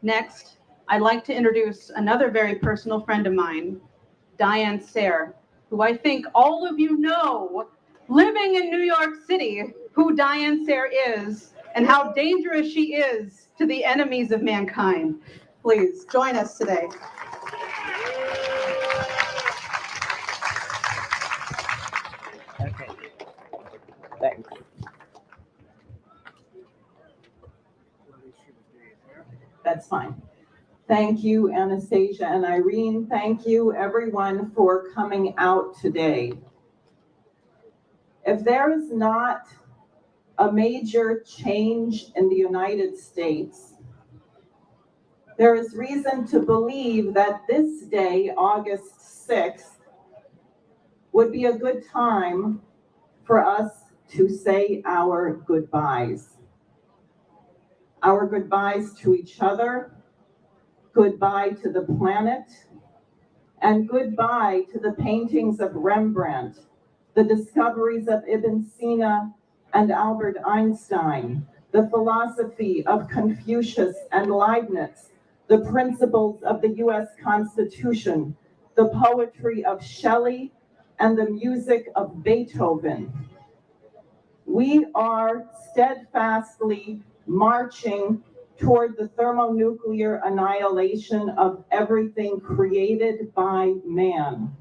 Next, I'd like to introduce another very personal friend of mine, Diane, who I think all of you know, living in New York City, who Diane is and how dangerous she is to the enemies of mankind. Please join us today. Okay. Thanks. That's fine. Thank you, Anastasia and Irene. Thank you, everyone, for coming out today. If there is not a major change in the United States, there is reason to believe that this day, August 6th, would be a good time for us to say our goodbyes. Our goodbyes to each other, goodbye to the planet, and goodbye to the paintings of Rembrandt, the discoveries of Ibn Sina and Albert Einstein, the philosophy of Confucius and Leibniz, the principles of the US Constitution, the poetry of Shelley, and the music of Beethoven. We are steadfastly marching toward the thermonuclear annihilation of everything created by man.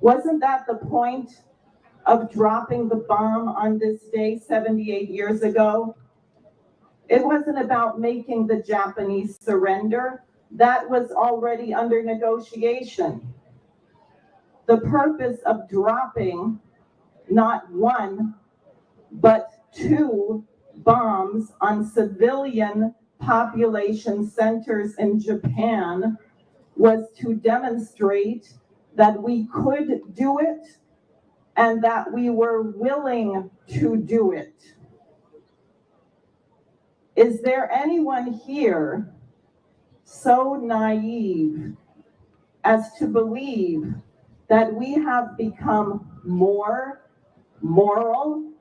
Wasn't that the point of dropping the bomb on this day 78 years ago? It wasn't about making the Japanese surrender. That was already under negotiation. The purpose of dropping not one, but two bombs on civilian population centers in Japan was to demonstrate that we could do it and that we were willing to do it. Is there anyone here so naive as to believe that we have become more moral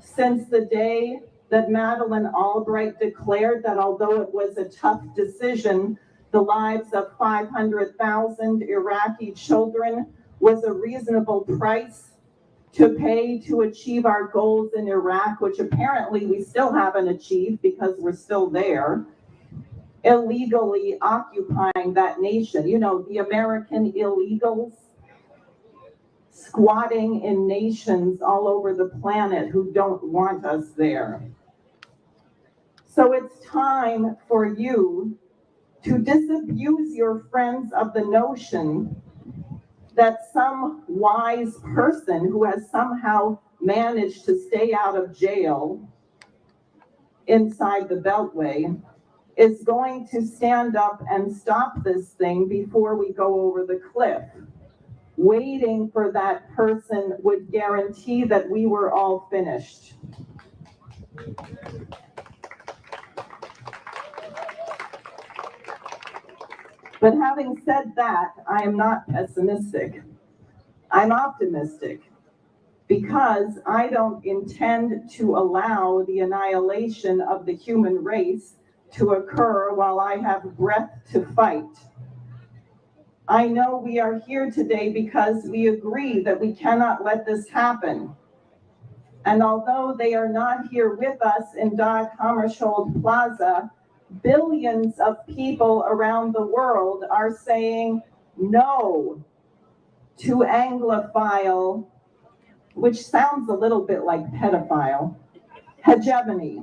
since the day that Madeleine Albright declared that although it was a tough decision, the lives of 500,000 Iraqi children was a reasonable price to pay to achieve our goals in Iraq, which apparently we still haven't achieved because we're still there, illegally occupying that nation. You know, the American illegals squatting in nations all over the planet who don't want us there. So it's time for you to disabuse your friends of the notion that some wise person who has somehow managed to stay out of jail inside the Beltway is going to stand up and stop this thing before we go over the cliff. Waiting for that person would guarantee that we were all finished. But having said that, I am not pessimistic. I'm optimistic because I don't intend to allow the annihilation of the human race to occur while I have breath to fight. I know we are here today because we agree that we cannot let this happen. And although they are not here with us in Dag Hammarskjöld Plaza, billions of people around the world are saying no to Anglophile, which sounds a little bit like pedophile, hegemony.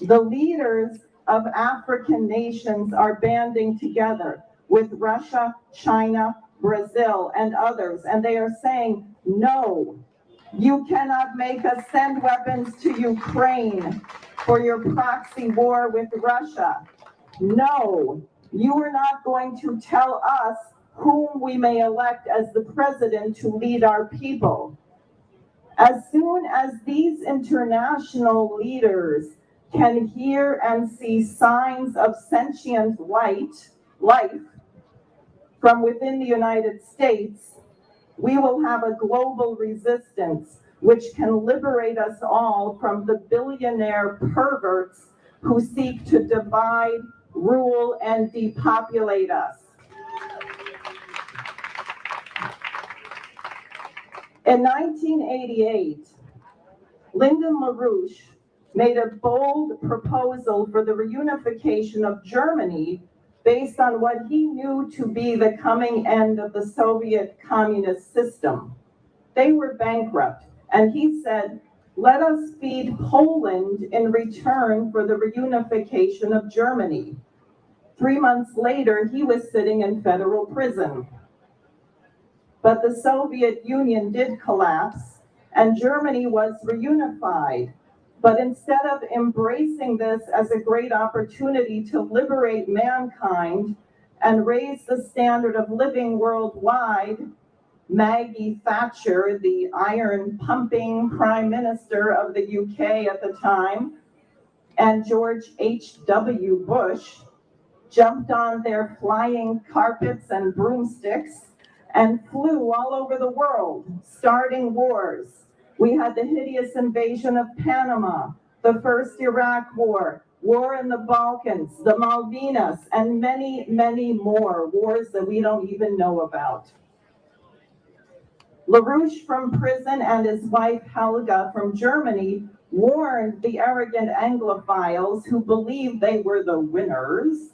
The leaders of African nations are banding together with Russia, China, Brazil, and others, and they are saying, no, you cannot make us send weapons to Ukraine for your proxy war with Russia. No, you are not going to tell us whom we may elect as the president to lead our people. As soon as these international leaders can hear and see signs of sentient life from within the United States, we will have a global resistance which can liberate us all from the billionaire perverts who seek to divide, rule, and depopulate us. In 1988, Lyndon LaRouche made a bold proposal for the reunification of Germany based on what he knew to be the coming end of the Soviet communist system. They were bankrupt, and he said, "Let us feed Poland in return for the reunification of Germany." 3 months later, he was sitting in federal prison. But the Soviet Union did collapse, and Germany was reunified. But instead of embracing this as a great opportunity to liberate mankind and raise the standard of living worldwide, Maggie Thatcher, the iron-pumping Prime Minister of the UK at the time, and George H.W. Bush jumped on their flying carpets and broomsticks and flew all over the world, starting wars. We had the hideous invasion of Panama, the first Iraq War, war in the Balkans, the Malvinas, and many, many more wars that we don't even know about. LaRouche from prison and his wife Helga from Germany warned the arrogant Anglophiles who believed they were the winners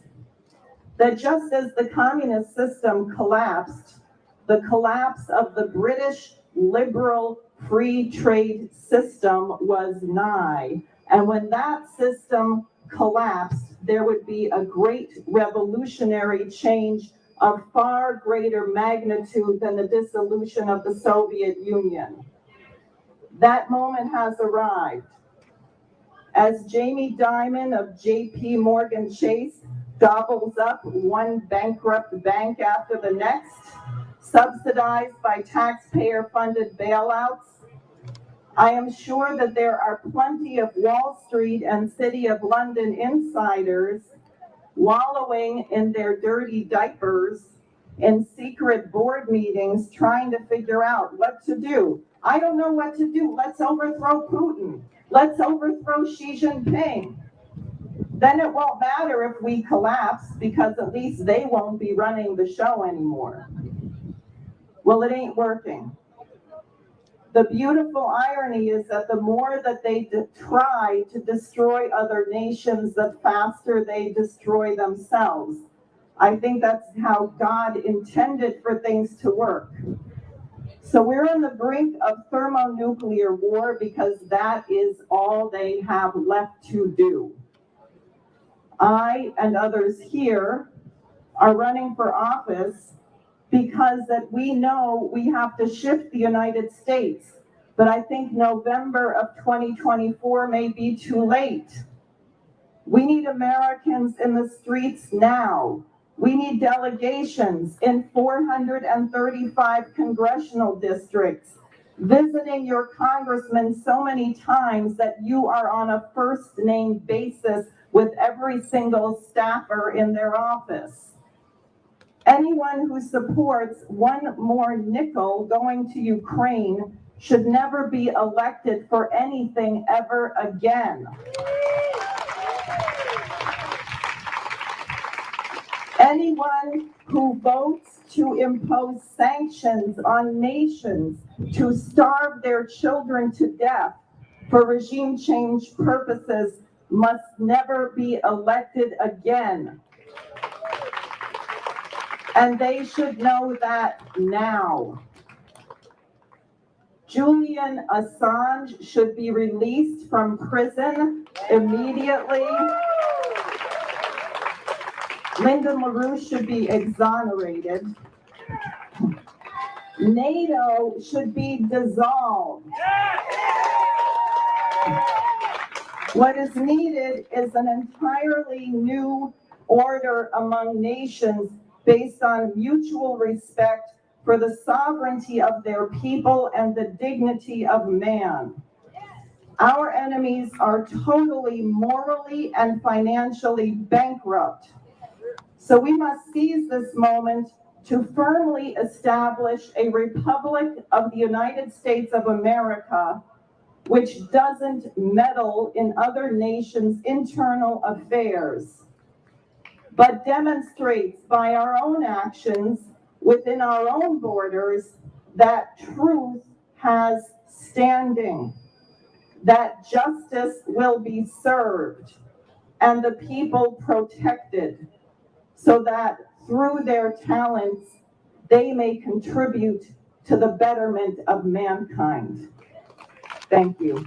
that just as the communist system collapsed, the collapse of the British liberal free trade system was nigh. And when that system collapsed, there would be a great revolutionary change of far greater magnitude than the dissolution of the Soviet Union. That moment has arrived. As Jamie Dimon of JP Morgan Chase gobbles up one bankrupt bank after the next, subsidized by taxpayer-funded bailouts, I am sure that there are plenty of Wall Street and City of London insiders wallowing in their dirty diapers in secret board meetings trying to figure out what to do. I don't know what to do. Let's overthrow Putin. Let's overthrow Xi Jinping. Then it won't matter if we collapse because at least they won't be running the show anymore. Well, it ain't working. The beautiful irony is that the more that they try to destroy other nations, the faster they destroy themselves. I think that's how God intended for things to work. So we're on the brink of thermonuclear war because that is all they have left to do. I and others here are running for office because that we know we have to shift the United States. But I think November of 2024 may be too late. We need Americans in the streets now. We need delegations in 435 congressional districts, visiting your congressman so many times that you are on a first name basis with every single staffer in their office. Anyone who supports one more nickel going to Ukraine should never be elected for anything ever again. Anyone who votes to impose sanctions on nations to starve their children to death for regime change purposes must never be elected again. And they should know that now. Julian Assange should be released from prison immediately. Lyndon LaRouche should be exonerated. NATO should be dissolved. What is needed is an entirely new order among nations based on mutual respect for the sovereignty of their people and the dignity of man. Our enemies are totally morally and financially bankrupt. So we must seize this moment to firmly establish a Republic of the United States of America which doesn't meddle in other nations' internal affairs, but demonstrates by our own actions within our own borders that truth has standing, that justice will be served, and the people protected, so that through their talents, they may contribute to the betterment of mankind. Thank you.